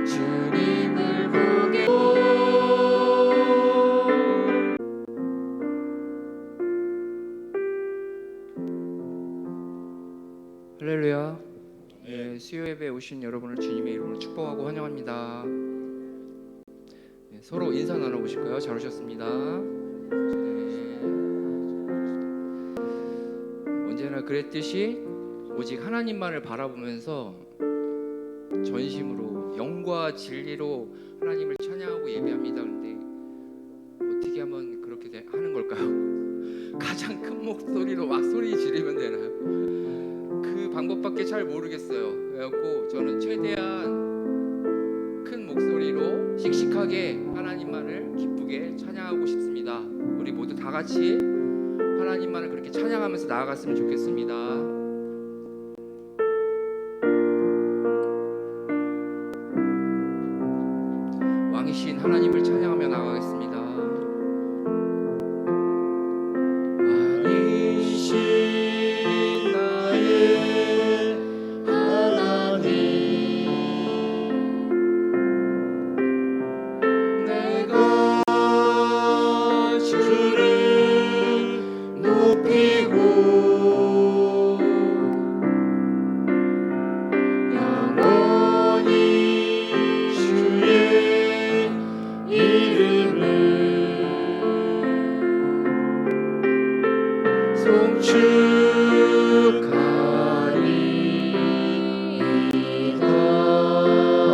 주님을 보게 할렐루야. 네, 수요 예배에 오신 여러분을 주님의 이름으로 축복하고 환영합니다. 네, 서로 인사 나눠보실까요? 잘 오셨습니다. 네, 언제나 그랬듯이 오직 하나님만을 바라보면서 전심으로 영과 진리로 하나님을 찬양하고 예배합니다. 그런데 어떻게 하면 그렇게 하는 걸까요? 가장 큰 목소리로 막 소리 지르면 되나요? 그 방법밖에 잘 모르겠어요. 그래갖고 저는 최대한 큰 목소리로 씩씩하게 하나님만을 기쁘게 찬양하고 싶습니다. 우리 모두 다 같이 하나님만을 그렇게 찬양하면서 나아갔으면 좋겠습니다. 왕이신 하나님을 찬양하며 나아가겠습니다.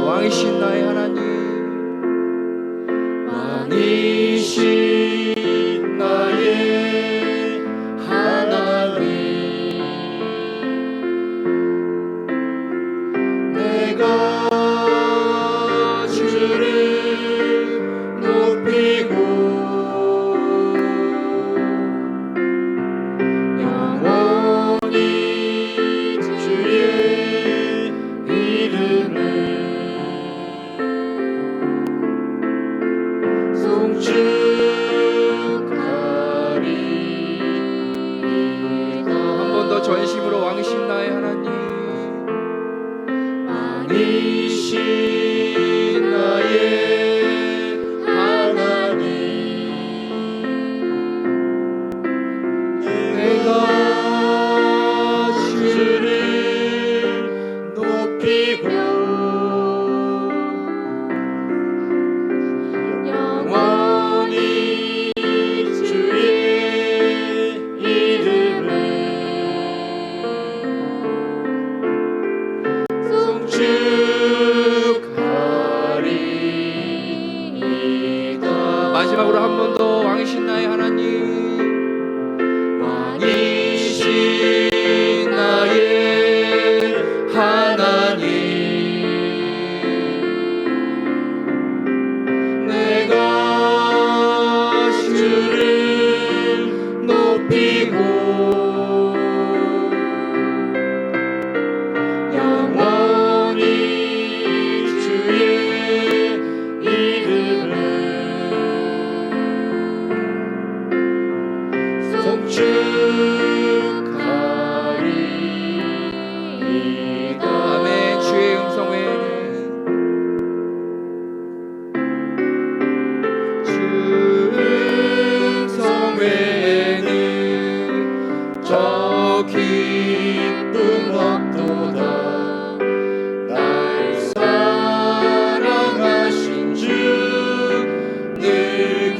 왕이신 나의 하나님, 왕이신 나의 하나님, 내가 주를 높이고 전심으로 왕이신 나의 하나님, 왕이신 나의 하나님, 내가 주를 높이고 영원히 주의 이름을 마지막으로 한 번 더 왕이신 나의 하나님, 왕이신 나의 하나님, 내가 주를 높이고 영원히 주의 이름을 축하리이다. 아멘. 주의 음성 외에는 주 음성 외에는 저 기쁨 없도다. 날 사랑하신 주 늘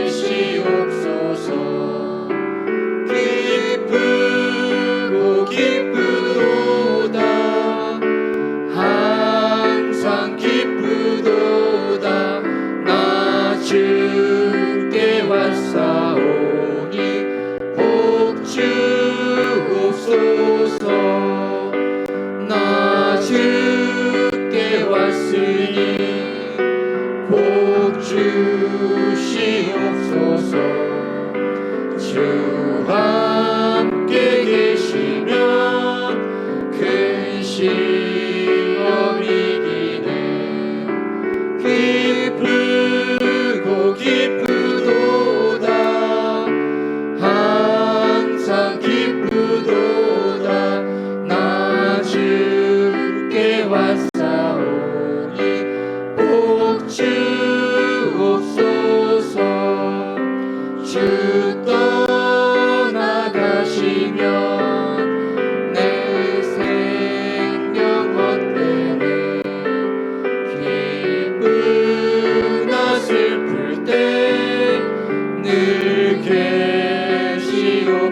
계시옵소서. 기쁘도다 항상 기쁘도다. 나 주께 왔사오니 복 주옵소서.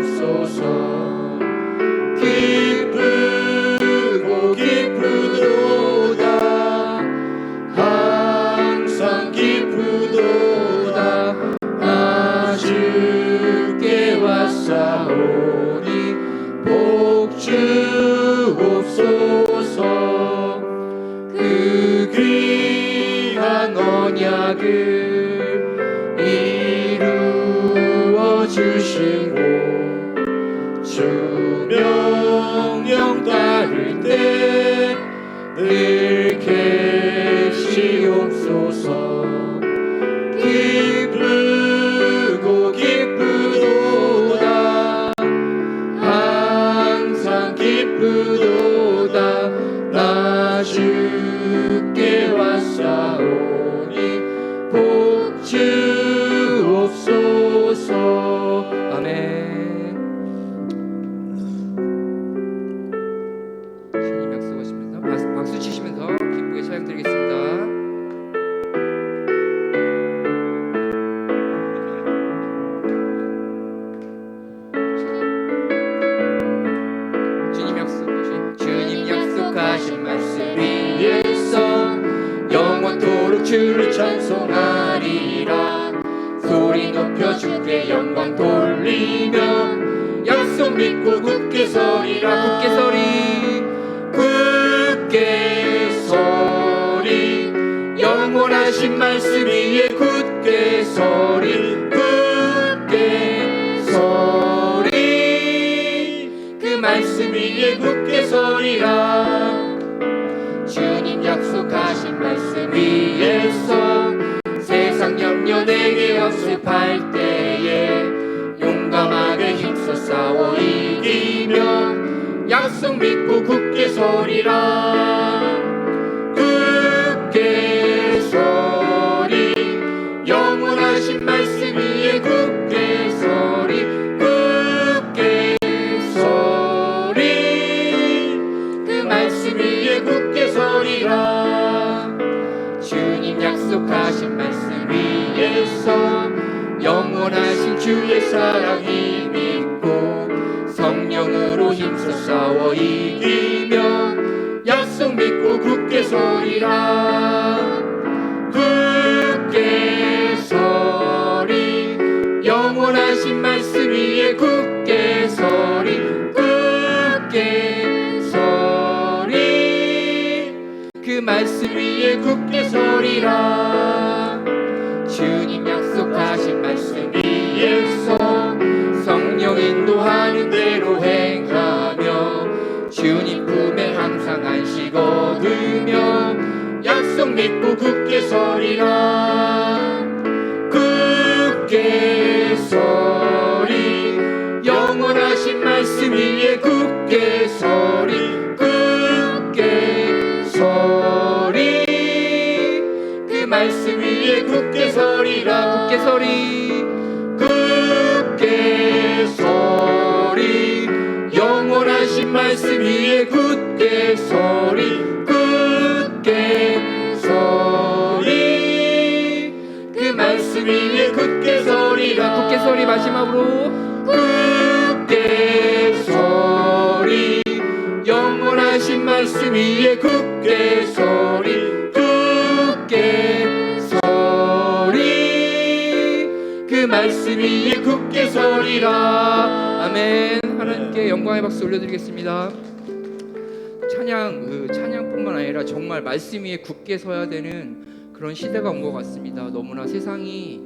주시옵소서. 기쁘고 기쁘도다 항상 기쁘도다 나 주께 왔사오니 복 주옵소서. 그 귀한 언약을 이루어 주시고 주 명령 따를 때 늘 계시옵소서. 기쁘고 기쁘도다 항상 기쁘도다 나 주께 왔사오니 복 주옵소서. 아멘. 주님 약속하시면서 박수 치시면서 기쁘게 찬양 드리겠습니다. 주님 약속하신 말씀 위에서 영원토록 주를 찬송하리라. 소리 높여 주께 영광 돌리며 약속 믿고 굳게 서리라. 굳게 서리 굳게 서리 영원하신 말씀 위에 굳게 서리 굳게 서리 그 말씀 위에 굳게 서리라. 주님 약속하신 말씀 위에서 세상 염려 내게 역습할 때에 용감하게 힘써 싸워 이기며 약속 믿고 굳게 서리라. 굳게 서리 영원하신 말씀 위에 굳게 서리 굳게 서리 그 말씀 위에 굳게 서리라. 주님 약속하신 말씀 위에서 영원하신 주의 사랑 힘입고 성령으로 힘써 싸워 이기며 약속 믿고 굳게 서리라. 굳게 서리 영원하신 말씀 위에 굳게 서리 굳게 서리 그 말씀 위에 굳게 서리라. 주님 약속하신 말씀 위에서 성령 인도하는 대로 행하며 주님 품에 항상 안식 얻으며 약속 믿고 굳게 서리라. 굳게 서리 영원하신 말씀 위에 굳게 서리 굳게 서리 그 말씀 위에 굳게 서리라. 굳게 서리 굳게 서리 영원하신 말씀 위에 굳게 서리 굳게 서리 그 말씀 위에 굳게 서리라. 굳게 서리 마지막으로 굳게 서리 영원하신 말씀 위에 굳게 서리 굳게 서리 그 말씀 위에 굳게 서리라. 아멘. 하나님께 영광의 박수 올려드리겠습니다. 찬양뿐만 아니라 정말 말씀 위에 굳게 서야 되는 그런 시대가 온 것 같습니다. 너무나 세상이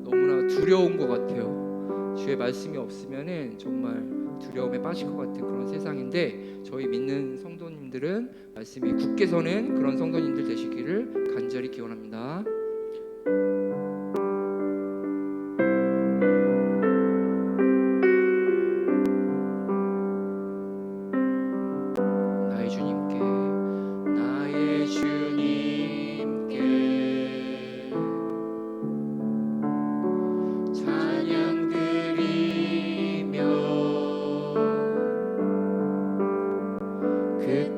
너무나 두려운 것 같아요. 주의 말씀이 없으면은 정말 두려움에 빠질 것 같은 그런 세상인데 저희 믿는 성도님들은 말씀 위에 굳게 서는 그런 성도님들 되시기를 간절히 기원합니다.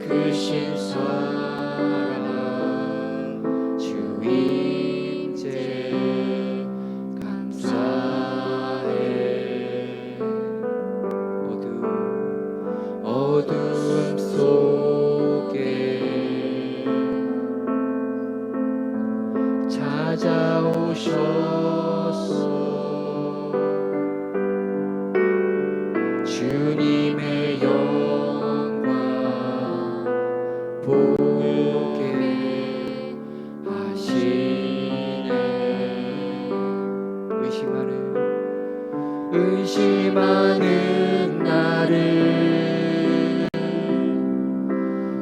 크신 사랑 주 임재 주님의 영광 보게 하시네. 의심하는 나를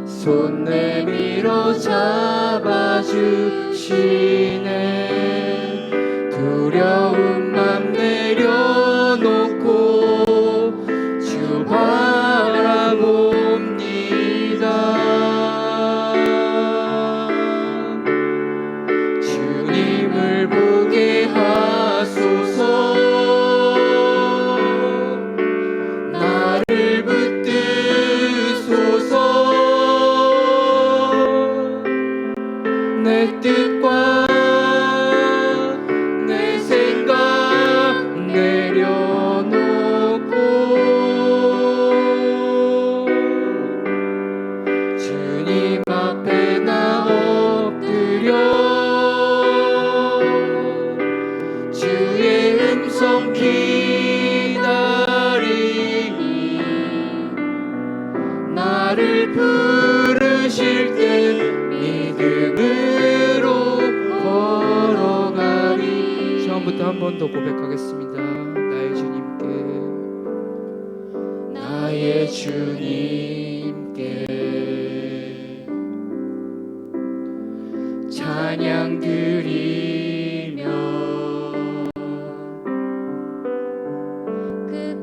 손 내밀어 잡아주시네. 두려운 맘 내려놓고 주 바라봅니다. 주님을 보게 하소서. 나를 붙드소서. 내 뜻과 내 생각 내려놓고 주님 앞에 나 엎드려 주의 음성 기다리니 나를 부르실 때 믿음으로 걸어가리. 처음부터 한 번 더 고백하겠습니다. 나의 주님께, 나의 주님께 찬양 드리며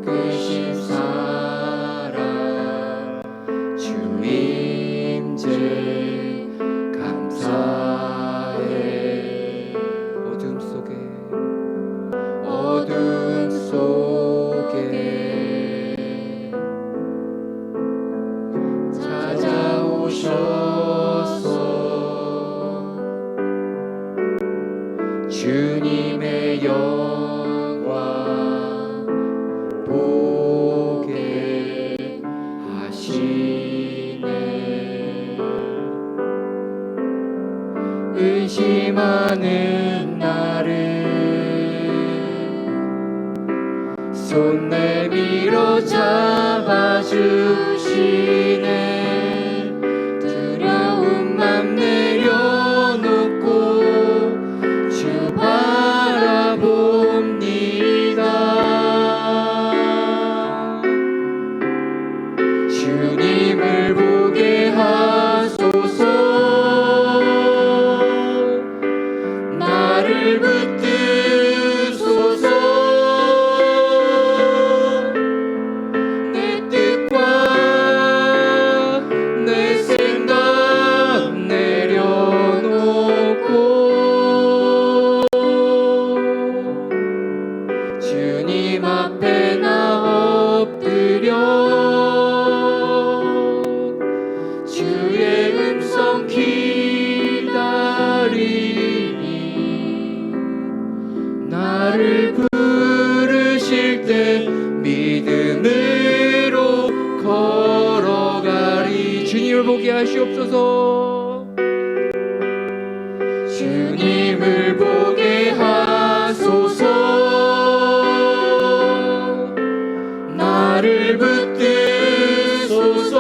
끝이신 사랑 주 임재 감사해. 어둠 속에 찾아오셔서 주님의 영광 보게 하시네. 의심하는 나를 손 내밀어 잡아주시네. 두려운 맘 내려놓고 주 바라봅니다. 주님을 보게 하소서. 나를 붙드소서. 내 뜻과 내 생각 내려놓고 주님 앞에 나 엎드려 주의 음성 기다리니 나를 부르실 때 믿음으로 걸어가리. 주님을 보게 하시옵소서. 주님을 보게 하소서. 나를 붙드소서.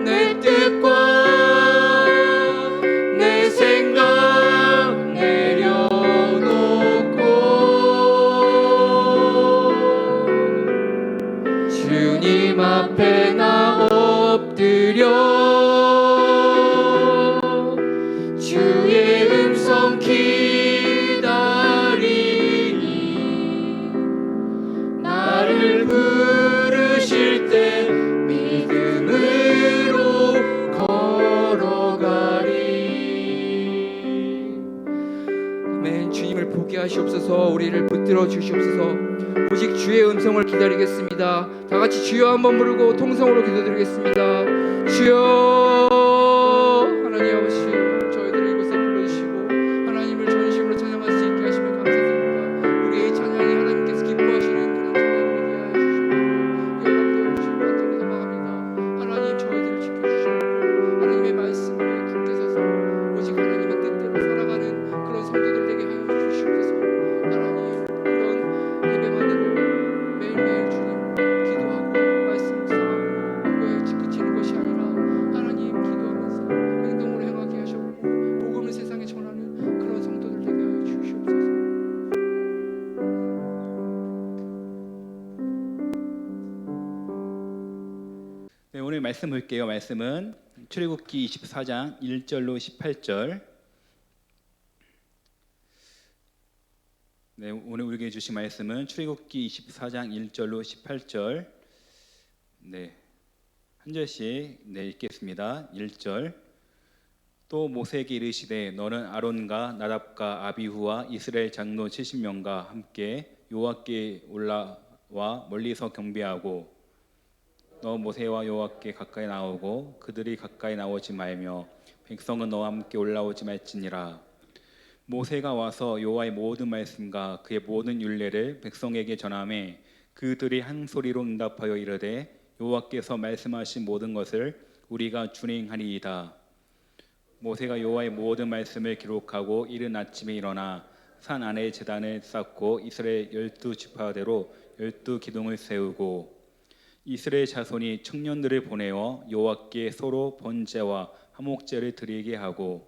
내 뜻과 내 생각 내려놓고 주님 앞에 나 엎드려 주의 음성 기다리니 나를 부르실 때 믿음으로 걸어가리. 아멘. 주님을 보게 하시옵소서. 우리를 붙들어 주시옵소서. 오직 주의 음성을 기다리겠습니다. 다 같이 주여 한번 부르고 통성으로 기도드리겠습니다. 주여. 하나님 아버지, 저희들을 이곳에 불러주시고 하나님을 전심으로 찬양할 수 있게 하시며 감사드립니다. 우리의 찬양이 하나님께서 기뻐하시는 그런 찬양이 되게 하시고 연락되어 주시고 간절히 소망합니다. 하나님, 저희들을 지켜주시고 하나님의 말씀에 굳게 서서 오직 하나님의 뜻대로 살아가는 그런 성도들 되게 하여 주시옵소서. 하나님, 그런 오늘 말씀 볼게요. 말씀은 출애굽기 24장 1절로 18절. 네, 오늘 우리에게 주신 말씀은 출애굽기 24장 1절로 18절. 네, 한 절씩 읽겠습니다. 1절. 또 모세에게 이르시되 너는 아론과 나답과 아비후와 이스라엘 장로 70명과 함께 여호와께 올라와 멀리서 경배하고 너 모세와 여호와께 가까이 나오고 그들이 가까이 나오지 말며 백성은 너와 함께 올라오지 말지니라. 모세가 와서 여호와의 모든 말씀과 그의 모든 율례를 백성에게 전하매 그들이 한 소리로 응답하여 이르되 여호와께서 말씀하신 모든 것을 우리가 준행하리이다. 모세가 여호와의 모든 말씀을 기록하고 이른 아침에 일어나 산 안에 제단을 쌓고 이스라엘 12지파대로 12기둥을 세우고 이스라엘 자손이 청년들을 보내어 여호와께 서로 번제와 화목제를 드리게 하고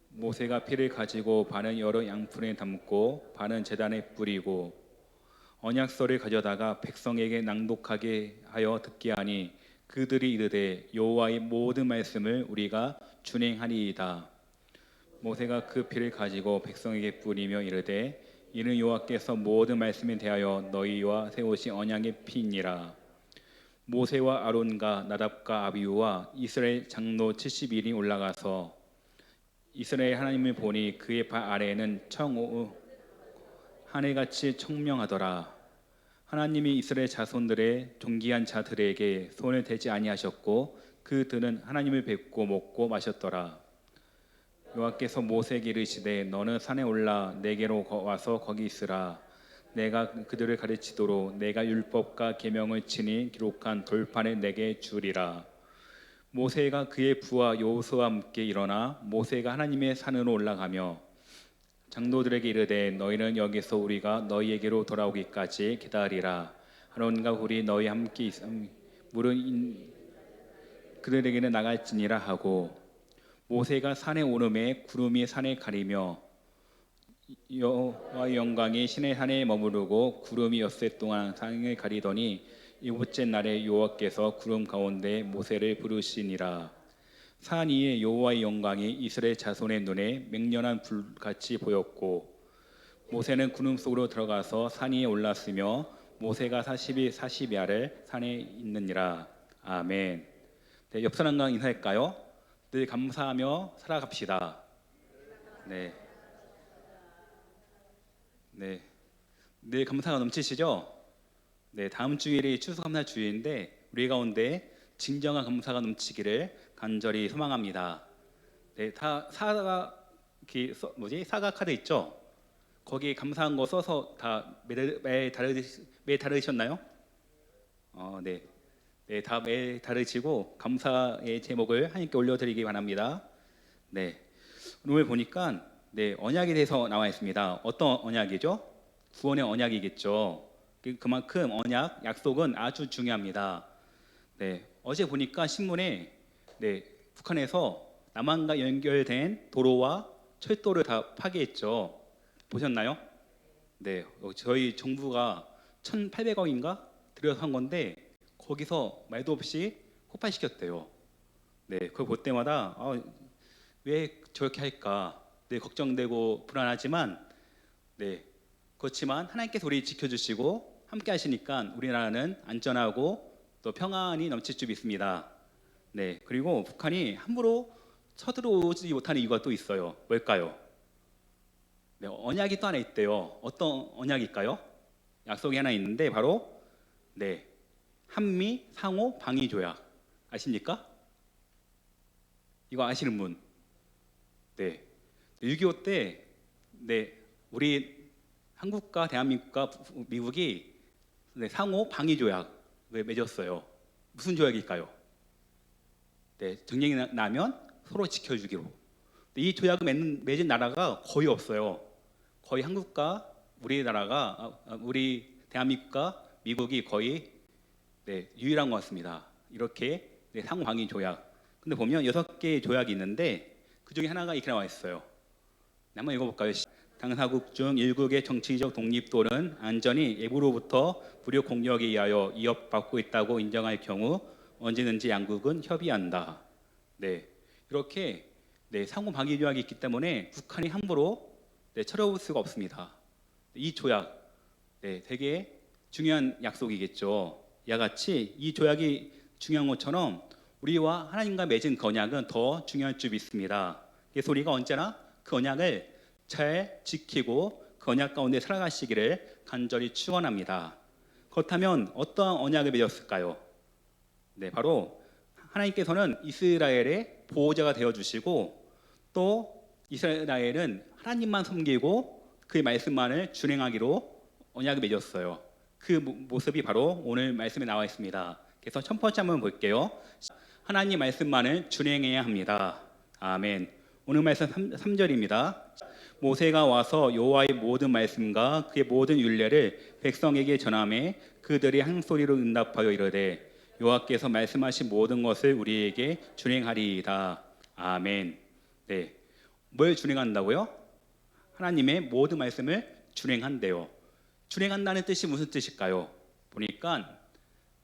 모세가 피를 가지고 반은 여러 양푼에 담고 반은 제단에 뿌리고 언약서를 가져다가 백성에게 낭독하게 하여 듣게 하니 그들이 이르되 여호와의 모든 말씀을 우리가 준행하리이다. 모세가 그 피를 가지고 백성에게 뿌리며 이르되 이는 여호와께서 모든 말씀에 대하여 너희와 세우신 언약의 피니라. 모세와 아론과 나답과 아비후와 이스라엘 장로 70인이 올라가서 이스라엘 하나님을 보니 그의 발 아래에는 하늘같이 청명하더라. 하나님이 이스라엘 자손들의 존귀한 자들에게 손을 대지 아니하셨고 그들은 하나님을 뵙고 먹고 마셨더라. 여호와께서 모세에게 이르시되 너는 산에 올라 내게로 와서 거기 있으라. 내가 그들을 가르치도록 내가 율법과 계명을 친히 기록한 돌판을 내게 주리라. 모세가 그의 부하 여호수아와 함께 일어나 모세가 하나님의 산으로 올라가며 장로들에게 이르되 너희는 여기서 우리가 너희에게로 돌아오기까지 기다리라. 아론과 훌이 너희 함께 있음 물은 그들에게는 나갈지니라 하고 모세가 산에 오르매 구름이 산을 가리며 여호와의 영광이 시내 산에 머무르고 구름이 엿새 동안 산을 가리더니 일곱째 날에 여호와께서 구름 가운데 모세를 부르시니라. 산 위에 여호와의 영광이 이스라엘 자손의 눈에 맹렬한 불같이 보였고 모세는 구름 속으로 들어가서 산 위에 올랐으며 모세가 40일 40야를 산에 있느니라. 아멘. 네, 옆 사람과 인사할까요? 늘 감사하며 살아갑시다. 네. 네, 늘 감사가 넘치시죠? 네, 다음 주일이 추수감사 주일인데 우리 가운데 진정한 감사가 넘치기를 간절히 소망합니다. 네, 다 사과 사과 카드 있죠? 거기 감사한 거 써서 다 매일 다르셨나요? 네, 네, 다 매일 다르시고 감사의 제목을 하나님께 올려드리기 바랍니다. 네, 오늘 보니까 네, 언약에 대해서 나와 있습니다. 어떤 언약이죠? 구원의 언약이겠죠. 그만큼 언약, 약속은 아주 중요합니다. 네, 어제 보니까 신문에 네, 북한에서 남한과 연결된 도로와 철도를 다 파괴했죠. 보셨나요? 네, 저희 정부가 1,800억인가 들여서 한 건데 거기서 말도 없이 폭발시켰대요. 네, 그걸 볼 때마다 왜 저렇게 할까? 네, 걱정되고 불안하지만 네, 그렇지만 하나님께서 우리 지켜주시고 함께 하시니까 우리나라는 안전하고 또 평안이 넘칠 줄 믿습니다. 네, 그리고 북한이 함부로 쳐들어오지 못하는 이유가 또 있어요. 뭘까요? 네, 언약이 또 하나 있대요. 어떤 언약일까요? 약속이 하나 있는데 바로 네, 한미 상호 방위 조약 아십니까? 이거 아시는 분? 네. 6.25 때, 네, 우리 한국과 대한민국과 미국이 네, 상호 방위 조약을 맺었어요. 무슨 조약일까요? 네, 전쟁이 나면 서로 지켜주기로. 이 조약을 맺은 나라가 거의 없어요. 거의 한국과 우리 대한민국과 미국이 거의 네, 유일한 것 같습니다. 이렇게 네, 상호 방위 조약. 근데 보면 6개의 조약이 있는데 그 중에 하나가 이렇게 나와 있어요. 한번 읽어볼까요? 당사국 중 일국의 정치적 독립 또는 안전이 외부로부터武力공격에 의하여 위협받고 있다고 인정할 경우 언제든지 양국은 협의한다. 네, 이렇게 상호 방위 조약이 있기 때문에 북한이 함부로 쳐들어올 수가 없습니다. 이 조약, 되게 중요한 약속이겠죠. 이와 같이 이 조약이 중요한 것처럼 우리와 하나님과 맺은 언약은 더 중요할 줄 믿습니다. 그래서 우리가 언제나 그 언약을 잘 지키고 그 언약 가운데 살아가시기를 간절히 축원합니다. 그렇다면 어떠한 언약을 맺었을까요? 바로 하나님께서는 이스라엘의 보호자가 되어주시고 또 이스라엘은 하나님만 섬기고 그의 말씀만을 준행하기로 언약을 맺었어요. 그 모습이 바로 오늘 말씀에 나와 있습니다. 그래서 첫 번째 한번 볼게요. 하나님 말씀만을 준행해야 합니다. 아멘. 오늘 말씀 3절입니다. 모세가 와서 여호와의 모든 말씀과 그의 모든 율례를 백성에게 전하매 그들이 한 소리로 응답하여 이르되 여호와께서 말씀하신 모든 것을 우리에게 준행하리이다. 아멘. 뭘 준행한다고요? 하나님의 모든 말씀을 준행한대요. 준행한다는 뜻이 무슨 뜻일까요? 보니까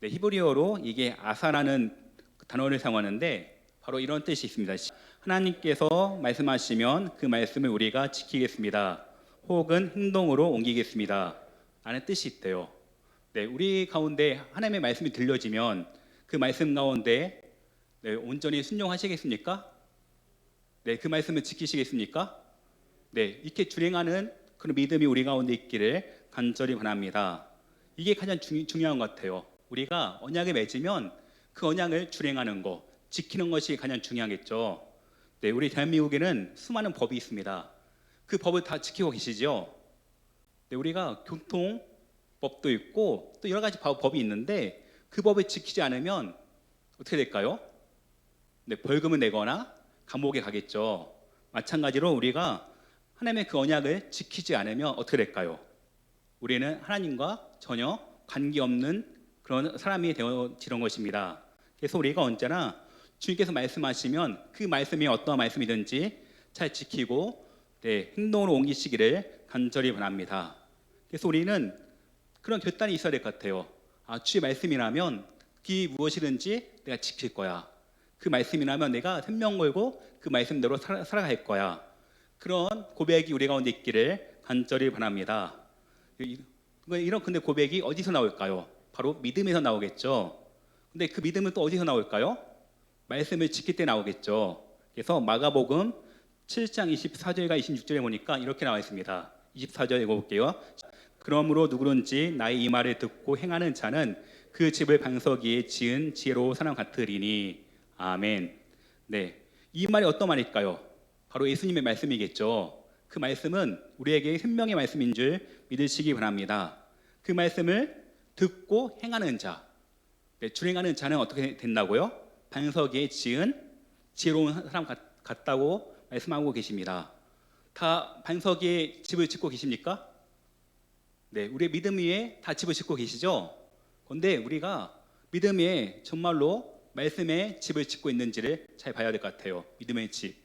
히브리어로 이게 아사라는 단어를 사용하는데 바로 이런 뜻이 있습니다. 하나님께서 말씀하시면 그 말씀을 우리가 지키겠습니다. 혹은 행동으로 옮기겠습니다. 라는 뜻이 있대요. 우리 가운데 하나님의 말씀이 들려지면 그 말씀 가운데 온전히 순종하시겠습니까? 그 말씀을 지키시겠습니까? 이렇게 준행하는 그런 믿음이 우리 가운데 있기를 간절히 바랍니다. 이게 가장 중요한 것 같아요. 우리가 언약을 맺으면 그 언약을 준행하는 것, 지키는 것이 가장 중요하겠죠. 우리 대한민국에는 수많은 법이 있습니다. 그 법을 다 지키고 계시죠? 우리가 교통법도 있고 또 여러 가지 법이 있는데 그 법을 지키지 않으면 어떻게 될까요? 벌금을 내거나 감옥에 가겠죠. 마찬가지로 우리가 하나님의 그 언약을 지키지 않으면 어떻게 될까요? 우리는 하나님과 전혀 관계없는 그런 사람이 되어지는 것입니다. 그래서 우리가 언제나 주님께서 말씀하시면 그 말씀이 어떠한 말씀이든지 잘 지키고 행동으로 옮기시기를 간절히 바랍니다. 그래서 우리는 그런 결단이 있어야 될 것 같아요. 주의 말씀이라면 그게 무엇이든지 내가 지킬 거야. 그 말씀이라면 내가 생명 걸고 그 말씀대로 살아갈 거야. 그런 고백이 우리 가운데 있기를 간절히 바랍니다. 근데 고백이 어디서 나올까요? 바로 믿음에서 나오겠죠. 근데 그 믿음은 또 어디서 나올까요? 말씀을 지킬 때 나오겠죠. 그래서 마가복음 7장 24절과 26절에 보니까 이렇게 나와 있습니다. 24절 읽어볼게요. 그러므로 누구든지 나의 이 말을 듣고 행하는 자는 그 집을 반석 위에 지은 지혜로운 사람 같으리니. 아멘. 이 말이 어떤 말일까요? 바로 예수님의 말씀이겠죠. 그 말씀은 우리에게 생명의 말씀인 줄 믿으시기 바랍니다. 그 말씀을 듣고 행하는 자, 준행하는 자는 어떻게 된다고요? 반석 위에 지은 지혜로운 사람 같다고 말씀하고 계십니다. 다 반석 위에 집을 짓고 계십니까? 우리의 믿음 위에 다 집을 짓고 계시죠? 그런데 우리가 믿음 위에 정말로 말씀의 집을 짓고 있는지를 잘 봐야 될 것 같아요. 믿음의 집.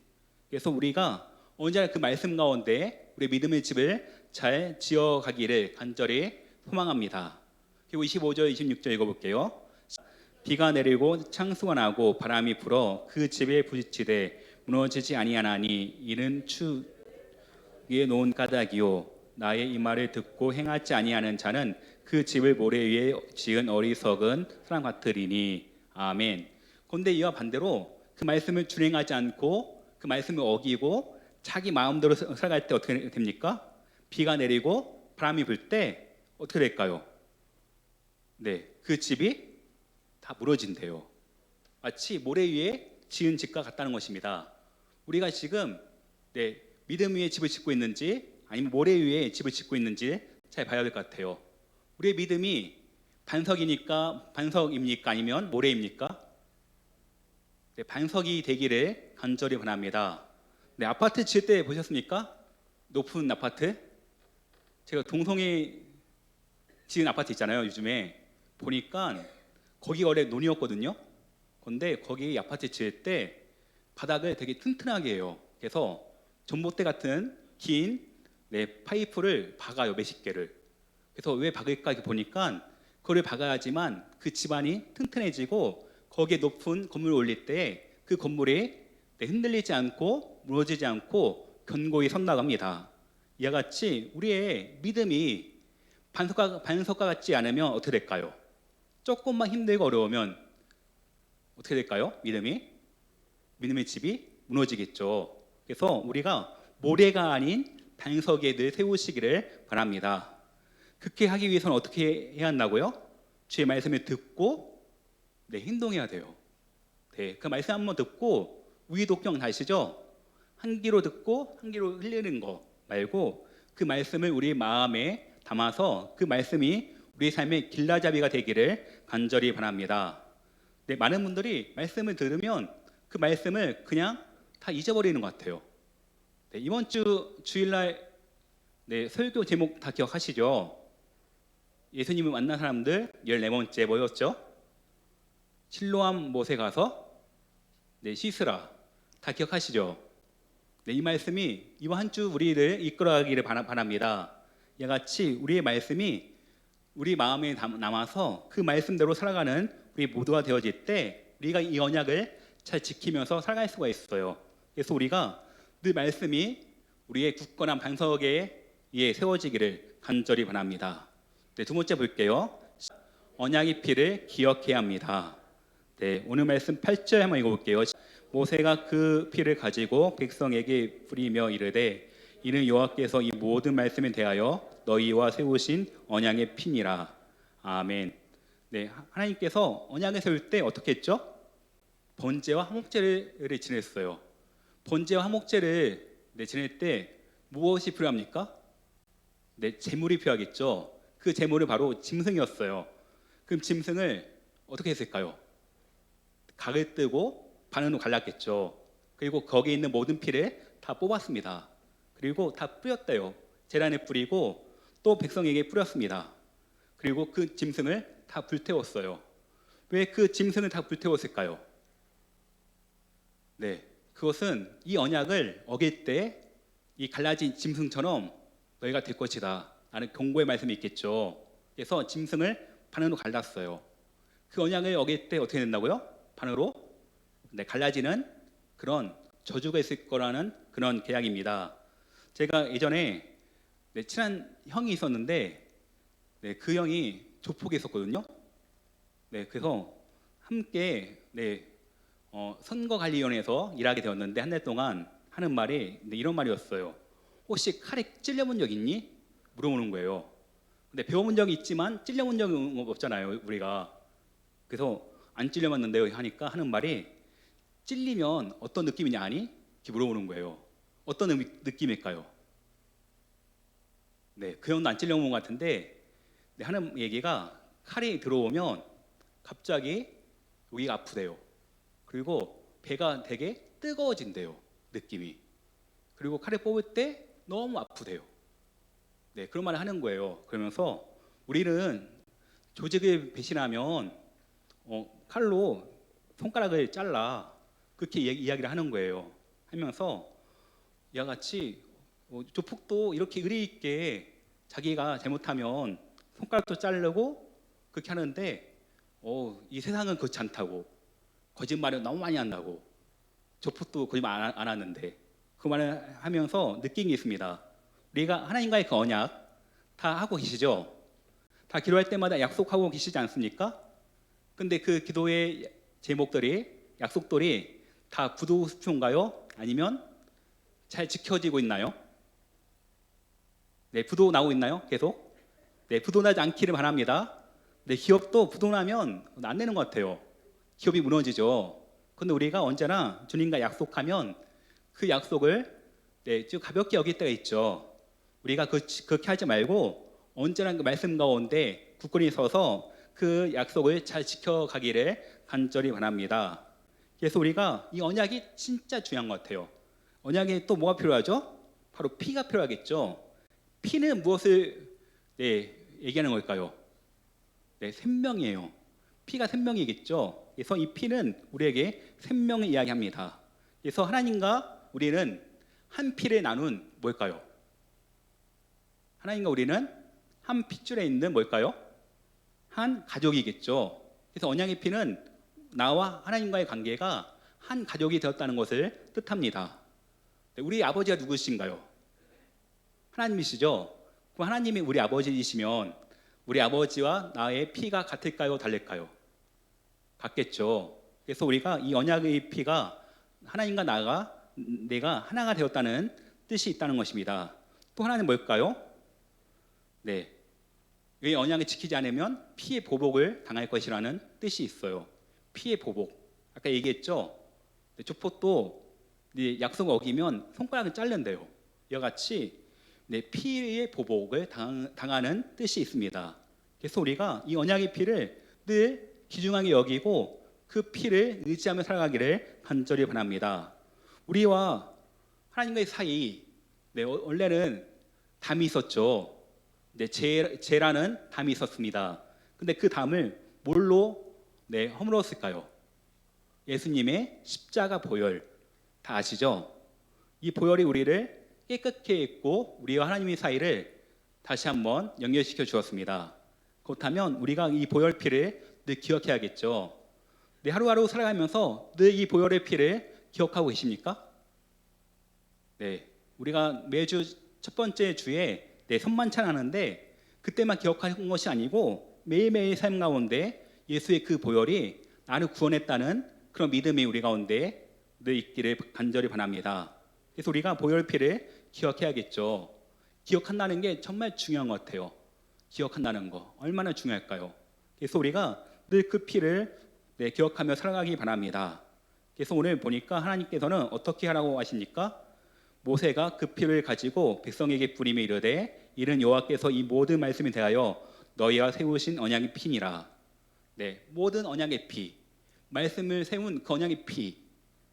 그래서 우리가 언제나 그 말씀 가운데 우리 믿음의 집을 잘 지어가기를 간절히 소망합니다. 그리고 25절, 26절 읽어볼게요. 비가 내리고 창수가 나고 바람이 불어 그 집에 부딪히되 무너지지 아니하나니 이는 추 위에 놓은 까닭이요 나의 이 말을 듣고 행하지 아니하는 자는 그 집을 모래 위에 지은 어리석은 사람 같으리니. 아멘. 그런데 이와 반대로 그 말씀을 준행하지 않고 그 말씀을 어기고 자기 마음대로 살아갈 때 어떻게 됩니까? 비가 내리고 바람이 불 때 어떻게 될까요? 그 집이 다 무너진대요. 마치 모래 위에 지은 집과 같다는 것입니다. 우리가 지금 믿음 위에 집을 짓고 있는지 아니면 모래 위에 집을 짓고 있는지 잘 봐야 될 것 같아요. 우리의 믿음이 반석입니까 아니면 모래입니까? 반석이 되기를 간절히 바랍니다. 아파트 지을 때 보셨습니까? 높은 아파트? 제가 동성애 지은 아파트 있잖아요. 요즘에 보니까 거기 원래 논이었거든요. 그런데 거기 아파트 지을 때 바닥을 되게 튼튼하게 해요. 그래서 전봇대 같은 긴 파이프를 박아요. 몇십 개를. 그래서 왜 박을까 보니까 그걸 박아야지만 그 집안이 튼튼해지고 거기에 높은 건물을 올릴 때 그 건물이 흔들리지 않고 무너지지 않고 견고히 선다고 합니다. 이와 같이 우리의 믿음이 반석과 같지 않으면 어떻게 될까요? 조금만 힘들고 어려우면 어떻게 될까요? 믿음의 집이 무너지겠죠. 그래서 우리가 모래가 아닌 반석에 늘 세우시기를 바랍니다. 그렇게 하기 위해서는 어떻게 해야 한다고요? 주의 말씀을 듣고 행동해야 돼요. 그 말씀 한번 듣고 우리독경 다시죠? 한 귀로 듣고 한 귀로 흘리는 거 말고 그 말씀을 우리 마음에 담아서 그 말씀이 우리 삶의 길라잡이가 되기를 간절히 바랍니다. 많은 분들이 말씀을 들으면 그 말씀을 그냥 다 잊어버리는 것 같아요. 이번 주 주일날 설교 제목 다 기억하시죠? 예수님을 만난 사람들 14번째 뭐였죠? 실로암 못에 가서 씻으라. 다 기억하시죠? 이 말씀이 이번 한 주 우리를 이끌어가기를 바랍니다. 이와 같이 우리의 말씀이 우리 마음에 남아서 그 말씀대로 살아가는 우리 모두가 되어질 때 우리가 이 언약을 잘 지키면서 살아갈 수가 있어요. 그래서 우리가 늘 말씀이 우리의 굳건한 반석에 세워지기를 간절히 바랍니다. 두 번째 볼게요. 언약의 피를 기억해야 합니다. 오늘 말씀 8절 한번 읽어볼게요. 모세가 그 피를 가지고 백성에게 뿌리며 이르되 이는 여호와께서 이 모든 말씀에 대하여 너희와 세우신 언약의 피니라. 아멘. 하나님께서 언약을 세울 때 어떻게 했죠? 번제와 화목제를 지냈어요. 번제와 화목제를 지낼 때 무엇이 필요합니까? 제물이 필요하겠죠. 그 제물이 바로 짐승이었어요. 그럼 짐승을 어떻게 했을까요? 각을 뜨고 반으로 갈랐겠죠. 그리고 거기에 있는 모든 피를 다 뽑았습니다. 그리고 다 뿌렸대요. 제단에 뿌리고 또 백성에게 뿌렸습니다. 그리고 그 짐승을 다 불태웠어요. 왜 그 짐승을 다 불태웠을까요? 그것은 이 언약을 어길 때 이 갈라진 짐승처럼 너희가 될 것이다 라는 경고의 말씀이 있겠죠. 그래서 짐승을 반으로 갈랐어요. 그 언약을 어길 때 어떻게 된다고요? 반으로 갈라지는 그런 저주가 있을 거라는 그런 계약입니다. 제가 예전에 친한 형이 있었는데 그 형이 조폭에 있었거든요. 그래서 함께 선거관리위원회에서 일하게 되었는데 한 달 동안 하는 말이 이런 말이었어요. 혹시 칼에 찔려본 적 있니? 물어보는 거예요. 근데 배워본 적이 있지만 찔려본 적은 없잖아요, 우리가. 그래서 안 찔려봤는데요 하니까 하는 말이 찔리면 어떤 느낌이냐 아니? 이렇게 물어보는 거예요. 어떤 느낌일까요? 그 형도 안 찔려본 것 같은데 하는 얘기가 칼이 들어오면 갑자기 여기가 아프대요. 그리고 배가 되게 뜨거워진대요, 느낌이. 그리고 칼을 뽑을 때 너무 아프대요. 그런 말을 하는 거예요. 그러면서 우리는 조직을 배신하면 칼로 손가락을 잘라 그렇게 이야기를 하는 거예요. 하면서 이와 같이 조폭도 이렇게 의리 있게 자기가 잘못하면 손가락도 자르고 그렇게 하는데 이 세상은 그렇지 않다고, 거짓말을 너무 많이 한다고. 조폭도 거짓말 안 하는데 그 말을 하면서 느낀 게 있습니다. 우리가 하나님과의 그 언약 다 하고 계시죠? 다 기도할 때마다 약속하고 계시지 않습니까? 근데 그 기도의 제목들이, 약속들이 다 부도수표인가요? 아니면 잘 지켜지고 있나요? 부도 나고 있나요? 계속? 부도 나지 않기를 바랍니다. 기업도 부도 나면 안 되는 것 같아요. 기업이 무너지죠. 근데 우리가 언제나 주님과 약속하면 그 약속을 좀 가볍게 여길 때가 있죠. 우리가 그렇게 하지 말고 언제나 그 말씀 가운데 굳건히 서서 그 약속을 잘 지켜가기를 간절히 바랍니다. 그래서 우리가 이 언약이 진짜 중요한 것 같아요. 언약에 또 뭐가 필요하죠? 바로 피가 필요하겠죠. 피는 무엇을 얘기하는 걸까요? 생명이에요. 피가 생명이겠죠. 그래서 이 피는 우리에게 생명을 이야기합니다. 그래서 하나님과 우리는 한 피를 나눈 뭘까요? 하나님과 우리는 한 핏줄에 있는 뭘까요? 한 가족이겠죠. 그래서 언약의 피는 나와 하나님과의 관계가 한 가족이 되었다는 것을 뜻합니다. 네, 우리 아버지가 누구신가요? 하나님이시죠? 그럼 하나님이 우리 아버지이시면 우리 아버지와 나의 피가 같을까요? 다를까요? 같겠죠. 그래서 우리가 이 언약의 피가 하나님과 내가 하나가 되었다는 뜻이 있다는 것입니다. 또 하나는 뭘까요? 네, 이 언약을 지키지 않으면 피의 보복을 당할 것이라는 뜻이 있어요. 피의 보복. 아까 얘기했죠. 네, 족보도 네, 약속을 어기면 손가락을 자른대요. 이와 같이 네, 피의 보복을 당하는 뜻이 있습니다. 그래서 우리가 이 언약의 피를 늘 귀중하게 여기고 그 피를 의지하며 살아가기를 간절히 바랍니다. 우리와 하나님과의 사이, 네, 원래는 담이 있었죠. 네, 죄라는 담이 있었습니다. 근데 그 담을 뭘로 네, 허물었을까요? 예수님의 십자가 보혈, 다 아시죠? 이 보혈이 우리를 깨끗게 했고 우리와 하나님의 사이를 다시 한번 연결시켜 주었습니다. 그렇다면 우리가 이 보혈 피를 늘 기억해야겠죠. 네, 하루하루 살아가면서 늘 이 보혈의 피를 기억하고 계십니까? 네, 우리가 매주 첫 번째 주에 네, 선만찬 하는데 그때만 기억하는 것이 아니고 매일매일 삶 가운데 예수의 그 보혈이 나를 구원했다는 그런 믿음이 우리 가운데 늘 있기를 간절히 바랍니다. 그래서 우리가 보혈 피를 기억해야겠죠. 기억한다는 게 정말 중요한 것 같아요. 기억한다는 거 얼마나 중요할까요? 그래서 우리가 늘 그 피를 네, 기억하며 살아가기 바랍니다. 그래서 오늘 보니까 하나님께서는 어떻게 하라고 하십니까? 모세가 그 피를 가지고 백성에게 뿌리며 이르되 이는 여호와께서 이 모든 말씀에 대하여 너희와 세우신 언약의 피니라. 네, 모든 언약의 피, 말씀을 세운 그 언약의 피,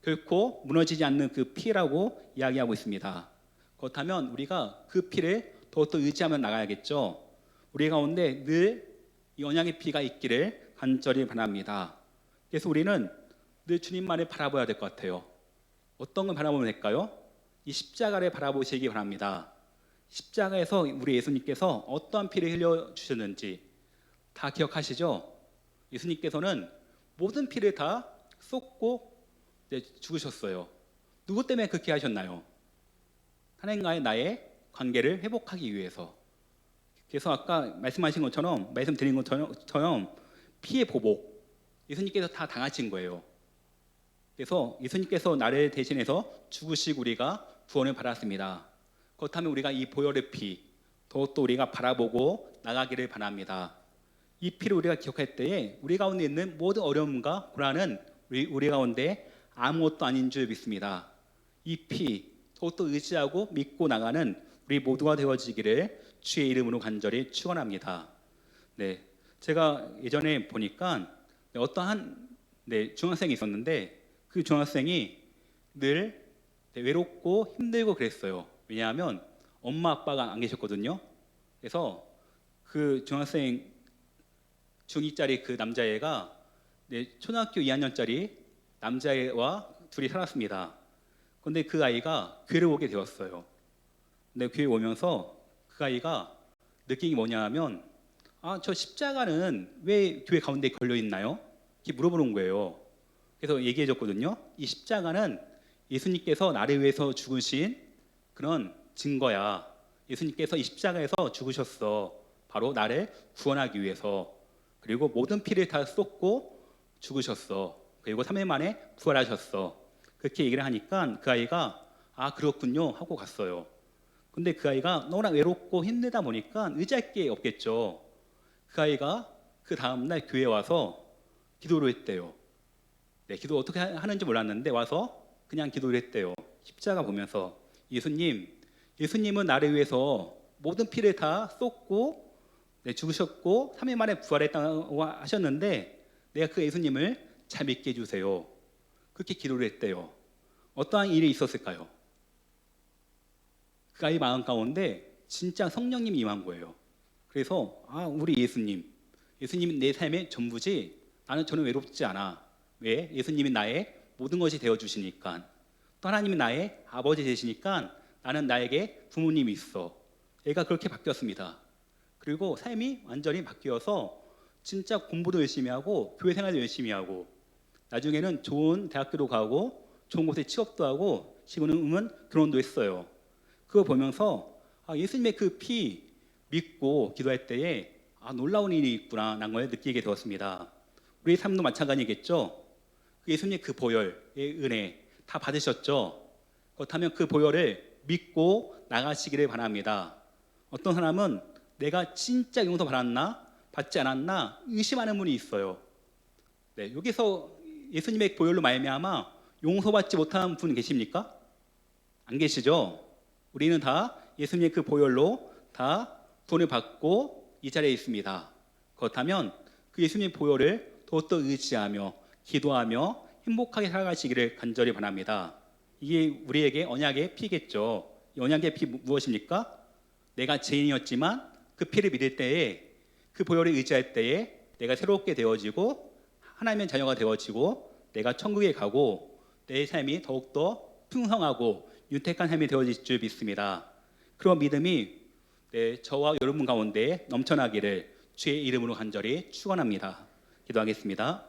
결코 무너지지 않는 그 피라고 이야기하고 있습니다. 그렇다면 우리가 그 피를 더욱더 의지하며 나가야겠죠. 우리 가운데 늘 이 언약의 피가 있기를 간절히 바랍니다. 그래서 우리는 늘 주님만을 바라봐야 될 것 같아요. 어떤 걸 바라보면 될까요? 이 십자가를 바라보시기 바랍니다. 십자가에서 우리 예수님께서 어떠한 피를 흘려주셨는지 다 기억하시죠? 예수님께서는 모든 피를 다 쏟고 죽으셨어요. 누구 때문에 그렇게 하셨나요? 하나님과의 나의 관계를 회복하기 위해서. 그래서 아까 말씀드린 것처럼 피의 보복, 예수님께서 다 당하신 거예요. 그래서 예수님께서 나를 대신해서 죽으시고 우리가 구원을 받았습니다. 그렇다면 우리가 이 보혈의 피, 더욱더 우리가 바라보고 나가기를 바랍니다. 이 피를 우리가 기억할 때에 우리 가운데 있는 모든 어려움과 고난은 우리 가운데 아무것도 아닌 줄 믿습니다. 이 피, 더욱더 의지하고 믿고 나가는 우리 모두가 되어지기를 주의 이름으로 간절히 축원합니다. 네, 제가 예전에 보니까 어떠한 중학생이 있었는데 그 중학생이 늘 외롭고 힘들고 그랬어요. 왜냐하면 엄마 아빠가 안 계셨거든요. 그래서 그 중학생 중2짜리 그 남자애가 초등학교 2학년짜리 남자애와 둘이 살았습니다. 그런데 그 아이가 교회를 오게 되었어요. 근데 교회 오면서 그 아이가 느낀 게 뭐냐면 저 십자가는 왜 교회 가운데 걸려 있나요? 이렇게 물어보는 거예요. 그래서 얘기해 줬거든요. 이 십자가는 예수님께서 나를 위해서 죽으신 그런 증거야. 예수님께서 이 십자가에서 죽으셨어. 바로 나를 구원하기 위해서. 그리고 모든 피를 다 쏟고 죽으셨어. 그리고 3일 만에 부활하셨어. 그렇게 얘기를 하니까 그 아이가 그렇군요 하고 갔어요. 근데 그 아이가 너무나 외롭고 힘들다 보니까 의지할 게 없겠죠. 그 아이가 그 다음날 교회에 와서 기도를 했대요. 네, 기도 어떻게 하는지 몰랐는데 와서 그냥 기도를 했대요. 십자가 보면서 예수님은 나를 위해서 모든 피를 다 쏟고 죽으셨고 3일 만에 부활했다고 하셨는데 내가 그 예수님을 잘 믿게 해주세요. 그렇게 기도를 했대요. 어떠한 일이 있었을까요? 그 아이 마음 가운데 진짜 성령님이 임한 거예요. 그래서 우리 예수님이 내 삶의 전부지. 저는 외롭지 않아. 왜? 예수님이 나의 모든 것이 되어주시니까. 또 하나님이 나의 아버지 되시니까 나는 나에게 부모님이 있어. 얘가 그렇게 바뀌었습니다. 그리고 삶이 완전히 바뀌어서 진짜 공부도 열심히 하고 교회 생활도 열심히 하고 나중에는 좋은 대학교로 가고 좋은 곳에 취업도 하고 지금은 결혼도 했어요. 그거 보면서 예수님의 그 피 믿고 기도할 때에 놀라운 일이 있구나 라는 걸 느끼게 되었습니다. 우리 삶도 마찬가지겠죠. 예수님의 그 보혈의 은혜 다 받으셨죠. 그렇다면 그 보혈을 믿고 나가시기를 바랍니다. 어떤 사람은 내가 진짜 용서 받았나 받지 않았나 의심하는 분이 있어요. 네, 여기서 예수님의 보혈로 말미암아 용서받지 못한 분 계십니까? 안 계시죠? 우리는 다 예수님의 그 보혈로 다 구원을 받고 이 자리에 있습니다. 그렇다면 그 예수님의 보혈을 더욱더 의지하며 기도하며 행복하게 살아가시기를 간절히 바랍니다. 이게 우리에게 언약의 피겠죠. 이 언약의 피 무엇입니까? 내가 죄인이었지만 그 피를 믿을 때에 그 보혈을 의지할 때에 내가 새롭게 되어지고 하나님의 자녀가 되어지고 내가 천국에 가고 내 삶이 더욱더 풍성하고 윤택한 삶이 되어질 줄 믿습니다. 그런 믿음이 저와 여러분 가운데 넘쳐나기를 주의 이름으로 간절히 축원합니다. 기도하겠습니다.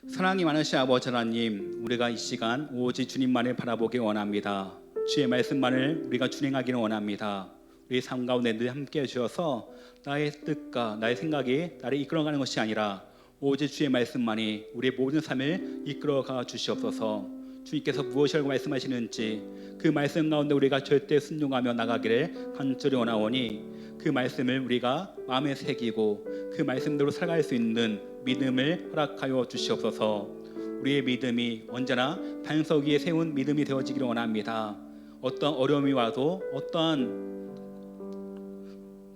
사랑이 많으신 아버지 하나님, 우리가 이 시간 오직 주님만을 바라보기 원합니다. 주의 말씀만을 우리가 준행하기를 원합니다. 우리 삶 가운데 늘 함께 해주셔서 나의 뜻과 나의 생각이 나를 이끌어가는 것이 아니라 오직 주의 말씀만이 우리의 모든 삶을 이끌어가 주시옵소서. 주님께서 무엇이라고 말씀하시는지 그 말씀 가운데 우리가 절대 순종하며 나가기를 간절히 원하오니 그 말씀을 우리가 마음에 새기고 그 말씀대로 살아갈 수 있는 믿음을 허락하여 주시옵소서. 우리의 믿음이 언제나 반석 위에 세운 믿음이 되어지기를 원합니다. 어떠한 어려움이 와도 어떠한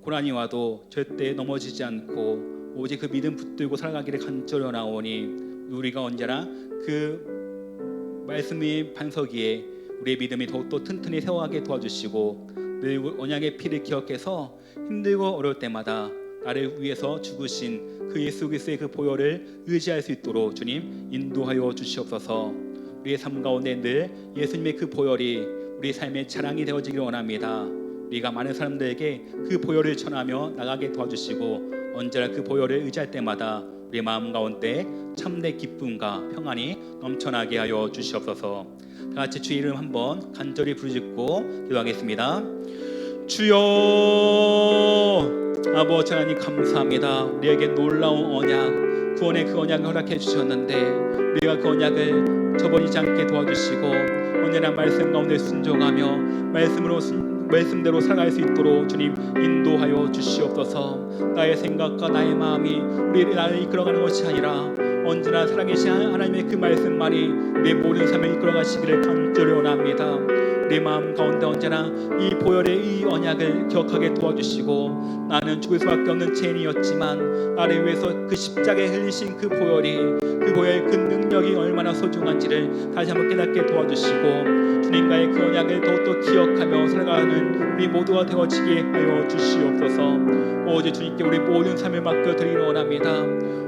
고난이 와도 절대 넘어지지 않고 오직 그 믿음 붙들고 살아가기를 간절히 원하오니 우리가 언제나 그 말씀의 반석 위에 우리의 믿음이 더욱더 튼튼히 세워가게 도와주시고 늘 언약의 피를 기억해서 힘들고 어려울 때마다 나를 위해서 죽으신 그 예수 그리스도의 그 보혈을 의지할 수 있도록 주님 인도하여 주시옵소서. 우리의 삶 가운데 늘 예수님의 그 보혈이 우리 삶의 자랑이 되어지기를 원합니다. 우리가 많은 사람들에게 그 보혈을 전하며 나가게 도와주시고 언제나 그 보혈을 의지할 때마다 우리 마음 가운데 참된 기쁨과 평안이 넘쳐나게 하여 주시옵소서. 다 같이 주의 이름 한번 간절히 부르짖고 기도하겠습니다. 주여, 아버지 하나님 감사합니다. 우리에게 놀라운 언약, 구원의 그 언약을 허락해 주셨는데 우리가 그 언약을 저버리지 않게 도와주시고 언제나 말씀 가운데 순종하며 말씀대로 살아갈 수 있도록 주님 인도하여 주시옵소서. 나의 생각과 나의 마음이 나를 이끌어가는 것이 아니라 언제나 살아계신 하나님의 그 말씀만이 내 모든 삶을 이끌어가시기를 간절히 원합니다. 내 마음 가운데 언제나 이 보혈의 이 언약을 기억하게 도와주시고 나는 죽을 수밖에 없는 죄인이었지만 나를 위해서 그 십자가에 흘리신 그 보혈의 그 능력이 얼마나 소중한지를 다시 한번 깨닫게 도와주시고 주님과의 그 언약을 더욱더 기억하며 살아가는 우리 모두가 되어지게 하여 주시옵소서. 오직 주님께 우리 모든 삶을 맡겨드리기 원합니다.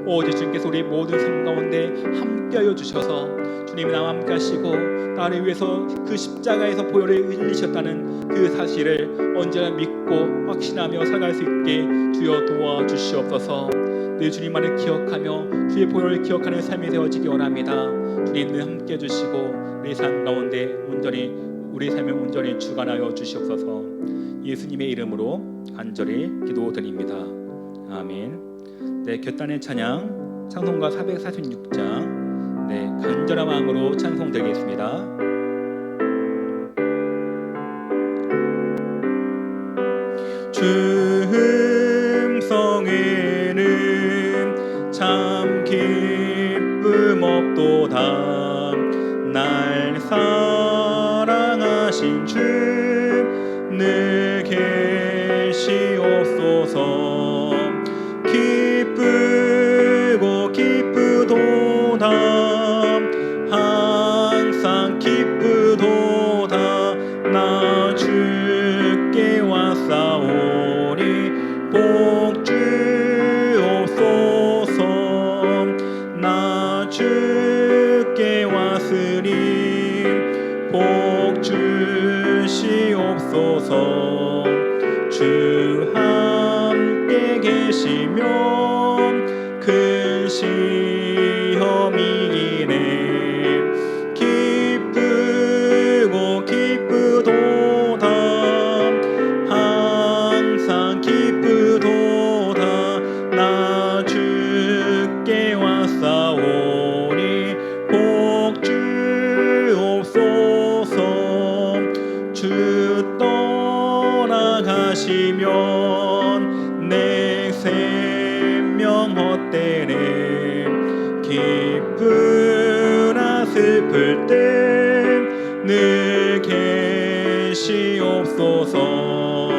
오직 주님께서 우리 모든 삶 가운데 함께하여 주셔서 주님이 나와 함께 하시고 나를 위해서 그 십자가에서 보혈을 흘리셨다는 그 사실을 언제나 믿고 확신하며 살아갈 수 있게 주여 도와주시옵소서. 늘 주님만을 기억하며 주의 보혈을 기억하는 삶이 되어지기 원합니다. 주님 늘 함께 해주시고 우리 삶 가운데 우리 삶을 온전히 주관하여 주시옵소서. 예수님의 이름으로 간절히 기도드립니다. 아멘. 네, 곁단의 찬양 찬송가 446장 간절한 마음으로 찬송드리겠습니다. 주 음성에는 참 기쁨 없도다. 날 사랑하신 주 늘 계시옵소서. 기쁘고 기쁘도다. 항상 기쁘도다. 나 주께 왔사오니 복 주옵소서. 나 주께 왔으니 복 주시옵소서. 주 함께 계시면 근심 생명 헛되네 기쁘나 슬플 때 늘 계시옵소서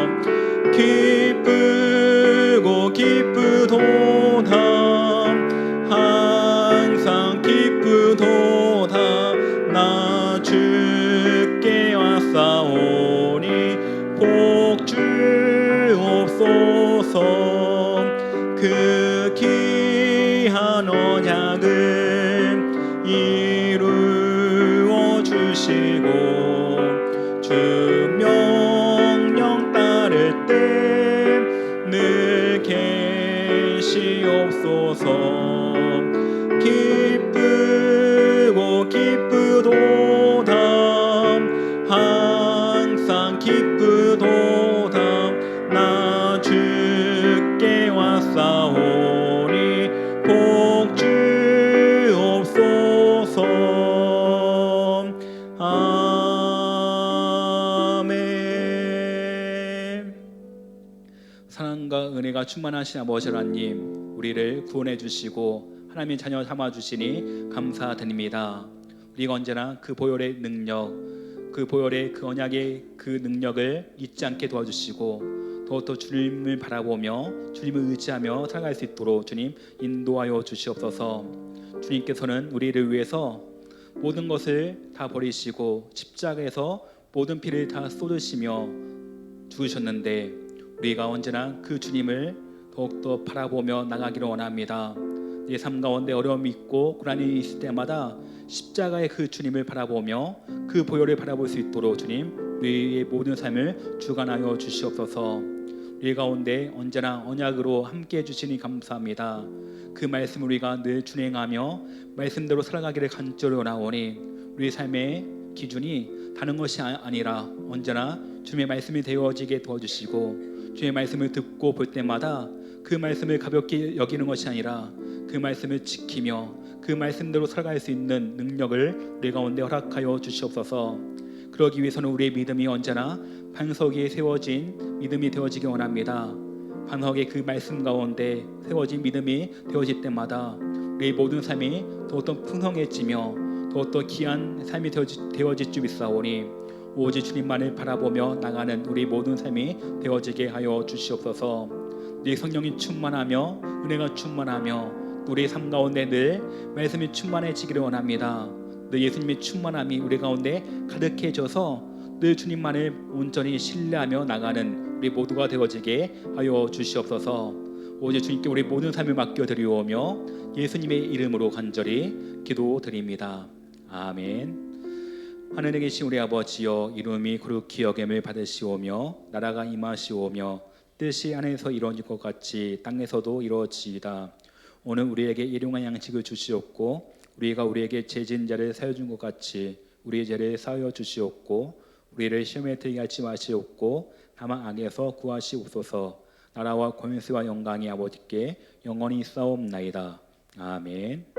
기쁘고 기쁘도다 항상 기쁘도다 나 주께 왔사오니 복 주옵소서 그 귀한 언약을 이루어 주시고 주 명령 따를 때 늘 계시옵소서 기쁘고 기쁘도다 항상 기쁘도다 나 주께 왔사오니 복 주옵소서 아멘. 사랑과 은혜가 충만하신 아버지 하나님 우리를 구원해 주시고 하나님의 자녀 삼아 주시니 감사드립니다. 우리가 언제나 그 보혈의 능력 그 보혈의 그 언약의 그 능력을 잊지 않게 도와주시고 더욱더 주님을 바라보며 주님을 의지하며 살아갈 수 있도록 주님 인도하여 주시옵소서. 주님께서는 우리를 위해서 모든 것을 다 버리시고 십자가에서 모든 피를 다 쏟으시며 죽으셨는데 우리가 언제나 그 주님을 더욱더 바라보며 나가기를 원합니다. 내 삶 가운데 어려움이 있고 고난이 있을 때마다 십자가의 그 주님을 바라보며 그 보혈을 바라볼 수 있도록 주님 우리의 모든 삶을 주관하여 주시옵소서. 우리 가운데 언제나 언약으로 함께 해주시니 감사합니다. 그 말씀을 우리가 늘 준행하며 말씀대로 살아가기를 간절히 원하오니 우리 삶의 기준이 다른 것이 아니라 언제나 주님의 말씀이 되어지게 도와주시고 주의 말씀을 듣고 볼 때마다 그 말씀을 가볍게 여기는 것이 아니라 그 말씀을 지키며 그 말씀대로 살아갈 수 있는 능력을 우리 가운데 허락하여 주시옵소서. 그러기 위해서는 우리의 믿음이 언제나 반석 위에 세워진 믿음이 되어지기 원합니다. 반석의 그 말씀 가운데 세워진 믿음이 되어질 때마다 우리의 모든 삶이 더욱더 풍성해지며 더욱더 귀한 삶이 되어질 줄 믿사오니 오직 주님만을 바라보며 나가는 우리 모든 삶이 되어지게 하여 주시옵소서. 네 성령이 충만하며 은혜가 충만하며 우리의 삶 가운데 늘 말씀이 충만해지기를 원합니다. 늘 예수님의 충만함이 우리 가운데 가득해져서 늘 주님만을 온전히 신뢰하며 나가는 우리 모두가 되어지게 하여 주시옵소서. 오직 주님께 우리 모든 삶을 맡겨드리오며 예수님의 이름으로 간절히 기도드립니다. 아멘. 하늘에 계신 우리 아버지여 이름이 거룩히 여김을 받으시오며 나라가 임하시오며 뜻이 하늘에서 이루어질 것 같이 땅에서도 이루어지이다. 오늘 우리에게 일용할 양식을 주시옵고 우리가 우리에게 죄진 자를 사여 준 것 같이 우리의 죄를 사여 주시옵고 우리를 시험에 들게 하지 마시옵고 다만 악에서 구하시옵소서. 나라와 권세와 영광이 아버지께 영원히 있사옵나이다. 아멘.